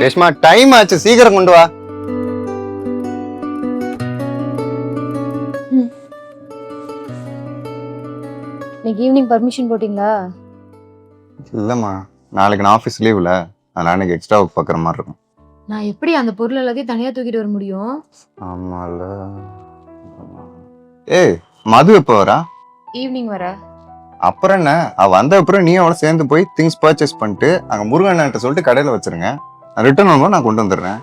Reshma time ஆச்சு, சீக்கிரம் கொண்டு வா. இன்னைக்கு ஈவினிங் பர்மிஷன் போட்டிங்களா? இல்லம்மா, நாளைக்கு நான் ஆஃபீஸ் லீவ்ல, அதனால எனக்கு எக்ஸ்ட்ரா ஒர்க் பார்க்குற மாதிரி இருக்கும். நான் எப்படி அந்த பொருள் எல்லாத்தையும் தனியா தூக்கிட்டு வர முடியும்? ஆமால. ஏய், மது எப்போ வரா? ஈவினிங் வர. அப்புறம் என்ன, அவ வந்த அப்புறம் நீ அவளை சேர்ந்து போய் திங்ஸ் பர்ச்சேஸ் பண்ணிட்டு அங்க முருகன் சொல்லிட்டு கடையில வச்சிருங்க. ரிட்டர்ன் வரும்போது நான் கொண்டு வந்துடுறேன்.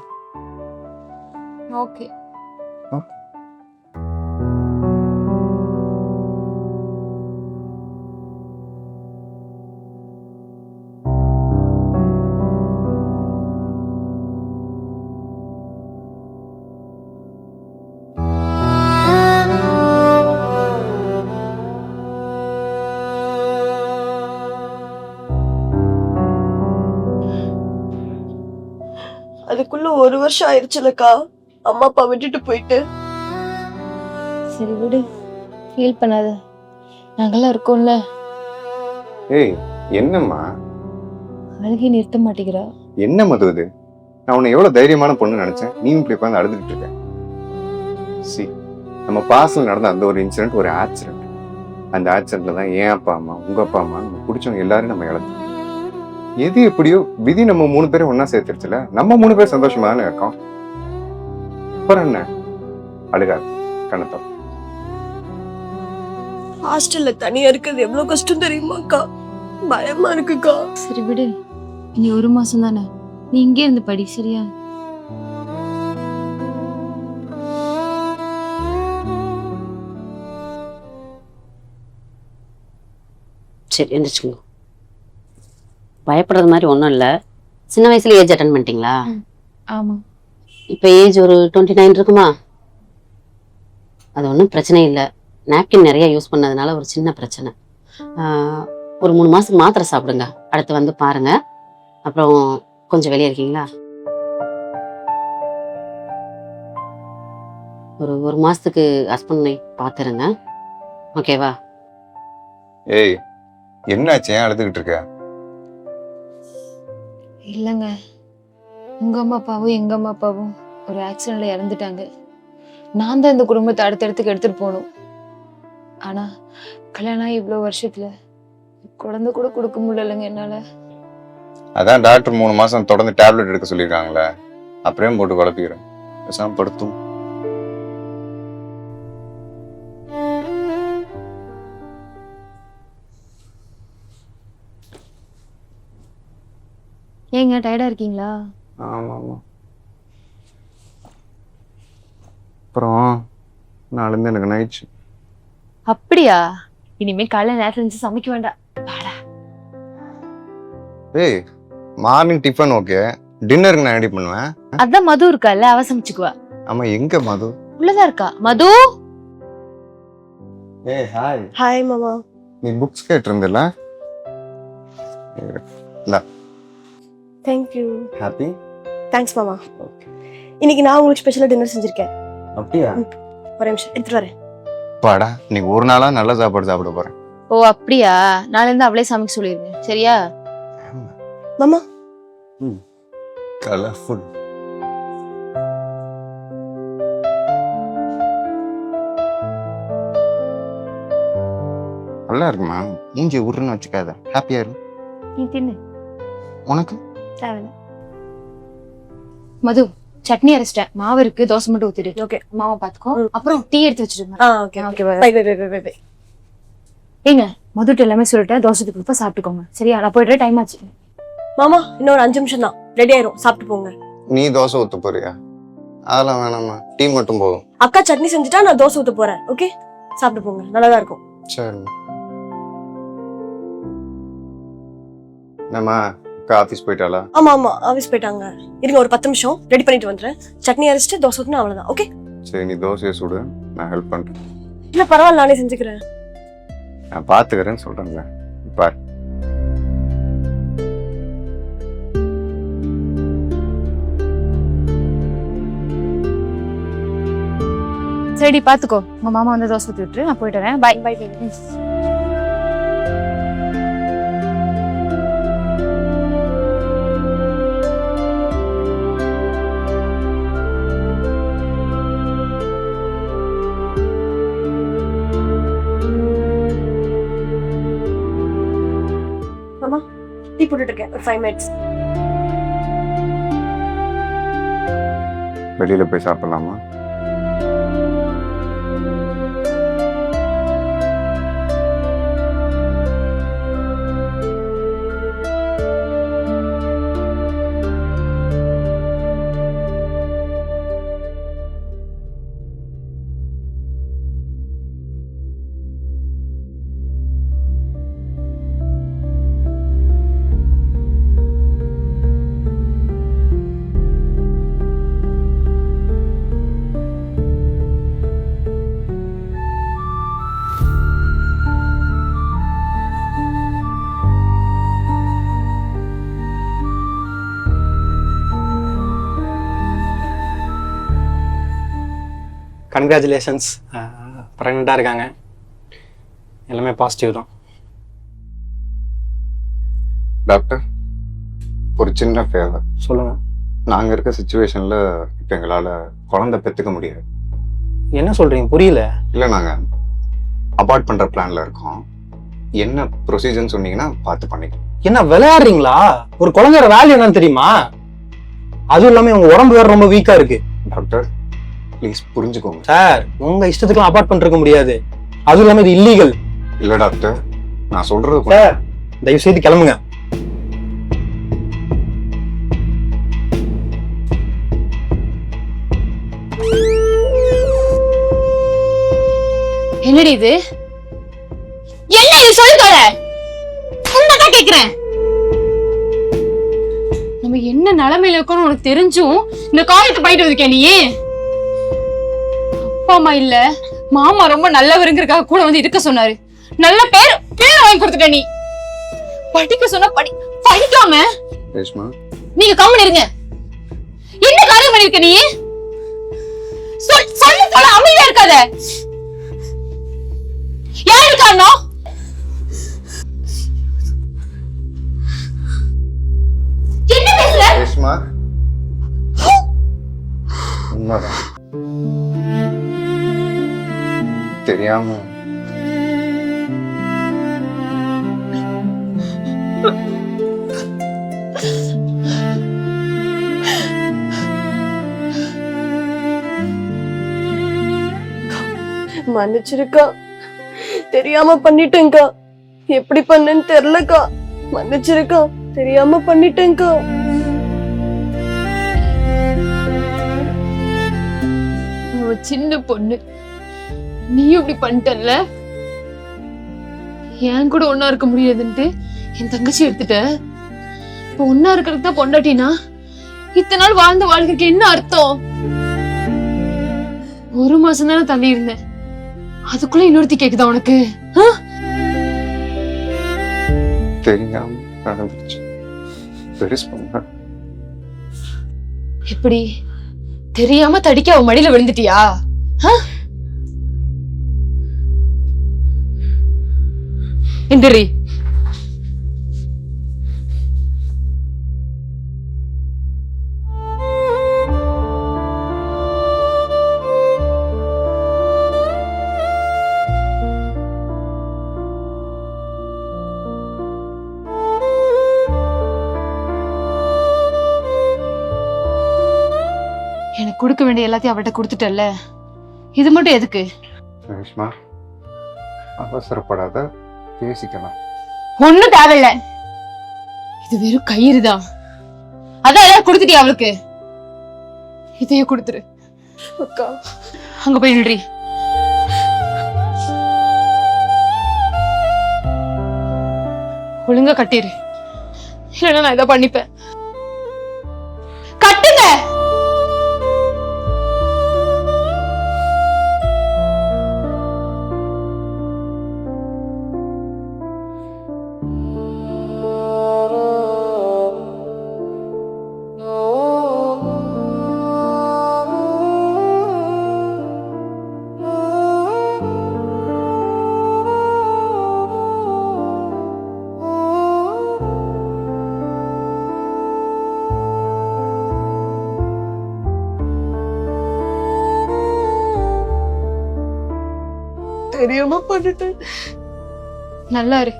ஓகே. அதுக்குள்ள 1 வருஷம் ஆயிடுச்சுலக்கா அம்மா அப்பா விட்டுட்டு போயிட்டு. சரி விடு, ஃபீல் பண்ணாத, நாங்கெல்லாம் இருக்கோம்ல. ஏய், என்னம்மா அழுகி நிறுத்த மாட்டேங்கிறா. என்ன மது இது? நான் உன்னை எவ்வளவு தைரியமான பொண்ணு நினைச்சேன், நீ இப்படி உட்காந்து அழுதுகிட்டு இருக்க. சி, நம்ம பாஸ்ல நடந்த அந்த ஒரு இன்சிடென்ட் ஒரு ஆக்சிடென்ட். அந்த ஆக்சிடென்ட்ல தான் என் அப்பா அம்மா, உங்க அப்பா அம்மா, நம்ம பிடிச்சவங்க எல்லாரும் நம்ம இழந்தோம். எது எப்படியோ விதி நம்ம 3 பேரும் ஒன்னா சேர்த்துருச்சுல, நம்ம 3 பேர் சந்தோஷமா தானே இருக்கோம். அப்புறம் என்ன, அழுகாது, கண்ணத்தம். ஹாஸ்டல்ல தனியா இருக்கிறது எவ்வளவு கஷ்டம் தெரியுமாக்கா? பயமா இருக்குக்கா. சரி விடு, இனி 1 மாசம் தானே, நீ இங்கே இருந்து படி, சரியா? சரி, எந்திரிச்சுங்க. பயப்படுறது மாதிரி ஒன்றும் இல்லை. சின்ன வயசுல ஏஜ் அட்டன் பண்ணிட்டீங்களா? ஆமா. இப்போ ஏஜ் ஒரு 29 இருக்குமா? அது ஒன்றும் பிரச்சனை இல்லை. நாப்கின் நிறைய யூஸ் பண்ணதுனால ஒரு சின்ன பிரச்சனை. ஒரு 3 மாதத்துக்கு மாத்திரை சாப்பிடுங்க, அடுத்து வந்து பாருங்க. அப்புறம் கொஞ்சம் வெளியே இருக்கீங்களா? ஒரு மாசத்துக்கு ஹஸ்பண்டை பார்த்துருங்க, ஓகேவா? ஏய், என்னாச்சு, ஏன் அழுதுகிட்டு இருக்க? இல்லைங்க, உங்க அம்மா அப்பாவும் எங்க அம்மா அப்பாவும் ஒரு ஆக்சிடென்ட்ல இறந்துட்டாங்க. நான் தான் இந்த குடும்பத்தை அடுத்தடுத்துக்கு எடுத்துட்டு போகணும். ஆனா கல்யாணம் ஆகி இவ்வளவு வருஷத்துல குழந்தை கூட கொடுக்க முடியலங்க என்னால. அதான் டாக்டர் 3 மாசம் தொடர்ந்து டேப்லெட் எடுக்க சொல்லியிருக்காங்களே, அப்படியே போட்டு குழப்பிக்கிறேன். பேசாம படுத்தும். ஏங்க டயர்டா இருக்கீங்களா? ஆமா ஆமா. அப்புறம் நாளிலிருந்து எனக்கு நைட். அப்படியா? இனிமே காலையில நேரத்துல இருந்து சமைக்க வேண்டாம். ஏய், மார்னிங் டிஃபன் ஓகே, டின்னருக்கு நான் ரெடி பண்ணுவேன். அதான் மது இருக்கால, அவ சமைச்சுக்குவா. ஆமா, எங்க மது? உள்ளதா இருக்கா மது. ஏய் ஹாய். ஹாய் மாமா. நீ புக்ஸ் கேட்டிருந்தல? இல்ல. தேங்க்யூ. ஹாப்பி? தேங்க்ஸ் மாமா. ஓகே. இன்னைக்கு நான் உங்களுக்கு ஸ்பெஷலா டின்னர் செஞ்சிருக்கேன். அப்படியா? ஒரு நிமிஷம் எடுத்துட்டு வரேன். பாடா, நீ ஒரு நாளா நல்ல சாப்பாடு சாப்பிட போறேன். ஓ அப்படியா? நாளைல இருந்து அவளே சமைக்க சொல்லிருங்க, சரியா? மாமா. கலர்ஃபுல். நல்லா இருக்குமா? மூஞ்சி உருன்னு வச்சுக்காத, ஹாப்பியா இரு. நீ தின்னு. உனக்கு தேவையில்ல. மது, சட்னி அரைச்சிட்டேன், மாவு இருக்கு, தோசை மட்டும் ஊத்திடு. ஓகே. மாவை பாத்துக்கோ. அப்புறம் டீ எடுத்து வச்சிருங்க. Okay okay. Bye bye bye bye bye. ஏங்க, மதுட்டு எல்லாமே சொல்லிட்டேன், தோசை கொடுப்பா சாப்பிட்டுக்கோங்க, சரியா? நான் போயிட்டு டைம் ஆச்சு. மாமா, இன்னும் ஒரு 5 நிமிஷம் தான், ரெடி ஆயிரும், சாப்பிட்டு போங்க. நீ தோசை ஊத்த போறியா? அதெல்லாம் வேணாமா, டீ மட்டும் போதும். அக்கா சட்னி செஞ்சுட்டா நான் தோசை ஊத்த போறேன். ஓகே, சாப்பிட்டு போங்க, நல்லாதான் இருக்கும். சரி. நம்ம ஆஃபீஸ் போயிட்டாளா? ஆமா ஆமா, ஆபீஸ் போயிட்டாங்க. இருங்க, ஒரு 10 நிமிஷம் ரெடி பண்ணிட்டு வந்துறேன். சட்னி அரைச்சிட்டு தோசை ஊத்துனா அவ்வளவுதான். ஓகே. சரி, நீ தோசையை சுடு, நான் ஹெல்ப் பண்றேன். இல்ல பரவாயில்ல, நானே செஞ்சுக்கிறேன். நான் பாத்துக்கிறேன்னு சொல்றேன்ல, பாரு. சரி பாத்துக்கோ, உங்க மாமா வந்து தோசை ஊத்தி விட்டுரு, நான் போயிட்டு வரேன். Bye bye. போட்டுட்டு இருக்கேன். ஒரு 5 minutes. வெளியில போய் சாப்பிடலாமா? கங்க்ராச்சுலேஷன்ஸ், ப்ரெக்னெண்ட்டாக இருக்காங்க. எல்லாமே பாசிட்டிவ் தான். டாக்டர், ஒரு சின்ன ஃபேவர். சொல்லுங்கள். நாங்கள் இருக்க சுச்சுவேஷனில் இப்போ எங்களால் குழந்தை பெற்றுக்க முடியாது. என்ன சொல்கிறீங்க? புரியல. இல்லை, நாங்கள் அபார்ட் பண்ணுற பிளானில் இருக்கோம். என்ன ப்ரொசீஜர்னு சொன்னீங்கன்னா பார்த்து பண்ணிக்கலாம். என்ன விளையாடுறீங்களா? ஒரு குழந்தையோட வேல்யூ என்னன்னு தெரியுமா? அதுவும் இல்லாமல் உங்கள் உடம்பு வேறு ரொம்ப வீக்காக இருக்குது. டாக்டர் ப்ளீஸ் புரிஞ்சுக்கோங்க. சார், உங்கள் இஷ்டத்துக்குலாம் அபார்ட் பண்ணிருக்க முடியாது. அதுவும் இல்லாமல் இது இல்லீகல். இல்லை டாக்டர், நான் சொல்கிறது சார், தயவு செய்து கிளம்புங்க. என்னடி இது? என்ன இது? சொல்லு தோல. உன்னதான் கேக்குறேன். நம்ம என்ன நிலைமையில இருக்கோம்னு உனக்கு தெரிஞ்சும் இந்த காலேஜ் போயிட்டு வந்திருக்கேன் நீ. அப்பா அம்மா இல்ல, மாமா ரொம்ப நல்லவருங்கிறதுக்காக கூட வந்து இருக்க சொன்னாரு. நல்ல பேர் வாங்கி கொடுத்துட்ட நீ. படிக்க சொன்னா படிக்காம ரேஷ்மா, நீங்க கம்முன்னு இருங்க. என்ன காரியம் பண்ணிருக்க நீ? சொல்லு தோல, அமைதியா இருக்காத. யாரு காரணம்? என்ன பேசுற? ரேஷ்மா, உண்மைதான். தெரியாம மன்னிச்சிருக்கா. தெரியாம பண்ணிட்டேன்க்கா. எப்படி பண்ணேன்னு தெரியலக்கா. மன்னிச்சிருக்கா. தெரியாம பண்ணிட்டேன்க்கா. அவ சின்ன பொண்ணு, நீ இப்படி பண்ணிட்டல்ல. என் கூட ஒன்னா இருக்க முடியாதுன்ட்டு என் தங்கச்சி எடுத்துட்ட. இப்ப ஒன்னா இருக்கிறதுக்கு தான் பொண்டாட்டினா இத்தனை நாள் வாழ்ந்த வாழ்க்கைக்கு என்ன அர்த்தம்? 1 மாசம் தானே தள்ளி இருந்தேன், அதுக்குள்ள இன்னொருத்தி கேக்குதா உனக்கு? தெரியாம நடந்துச்சு. பெருசு பண்ண எப்படி தெரியாம தடிக்க அவன் மடியில விழுந்துட்டியா? எந்திரி. எனக்கு கொடுக்க வேண்டிய எல்லாத்தையும் அவட்ட கொடுத்துட்டல்ல, இது மட்டும் எதுக்கு? ரேஷ்மா, அவசரப்படாத, பேசிக்கலாம். ஒண்ணும் தேவையில்ல, இது வெறும் கயிறுதான். அதான் எல்லாம் கொடுத்துட்டியா அவளுக்கு? இதையே கொடுத்துரு. அக்கா, அங்க போய் நில்றி. ஒழுங்கா கட்டிரு, இல்லைன்னா நான் இதை பண்ணிப்பேன். கட்டுங்க. தெரியாம பண்ணிட்டேன். நல்லா இரு.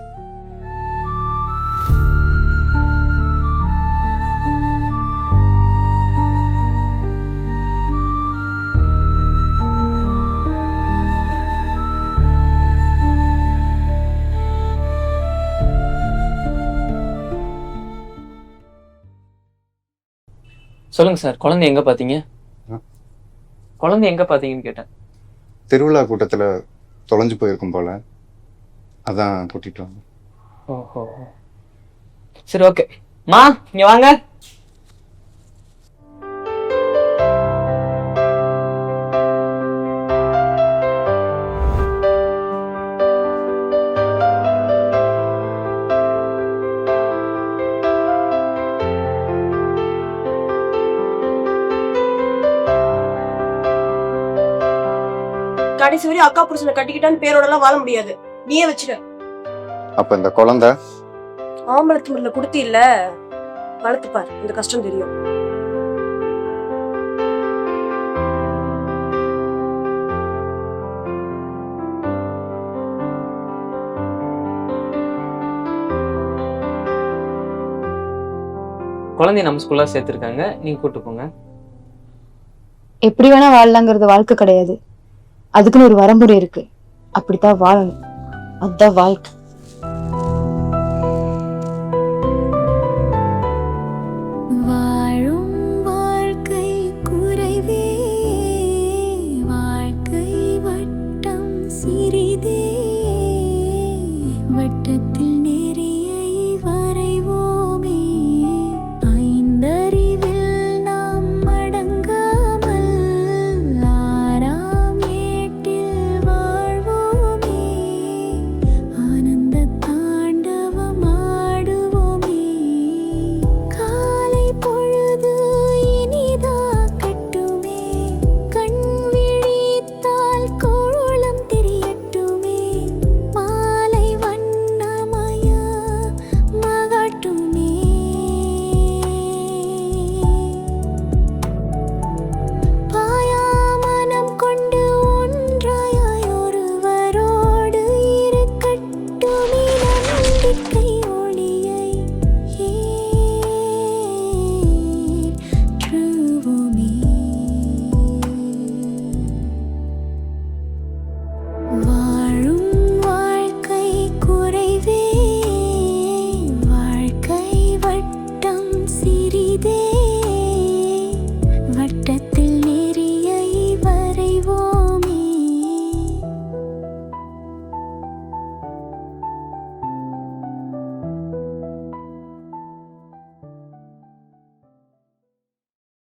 சொல்லுங்க சார், குழந்தை எங்க பாத்தீங்க? ஆ? குழந்தை எங்க பாத்தீங்கன்னு கேட்டேன். திருவிழா கூட்டத்துல தொலைஞ்சு போயிருக்கும் போல, அதான் கூட்டிட்டு வாங்க. ஓஹோ, சரி ஓகே. மா இங்க வாங்க. கடைசி வரையும் அக்கா புருஷனை கட்டிக்கிட்டான்னு பேரோட எல்லாம் வாழ முடியாது. நீயே வச்சிரு. அப்ப இந்த குழந்தை ஆம்பளை திமிர்ல குடுத்தி இல்ல, வளர்த்துப்பார், இந்த கஷ்டம் தெரியும். குழந்தைய நம்ம ஸ்கூல்ல சேர்த்திருக்காங்க, நீங்க கூட்டு போங்க. எப்படி வேணா வாழலாங்கிறது வாழ்க்கை கிடையாது. அதுக்குன்னு ஒரு வரமுறை இருக்கு. அப்படித்தான் வாழணும். அதுதான் வாழ்க்கை. வாழும் வாழ்க்கை குறைவே, வாழ்க்கை வட்டம் சிறிதே, வட்டத்தில்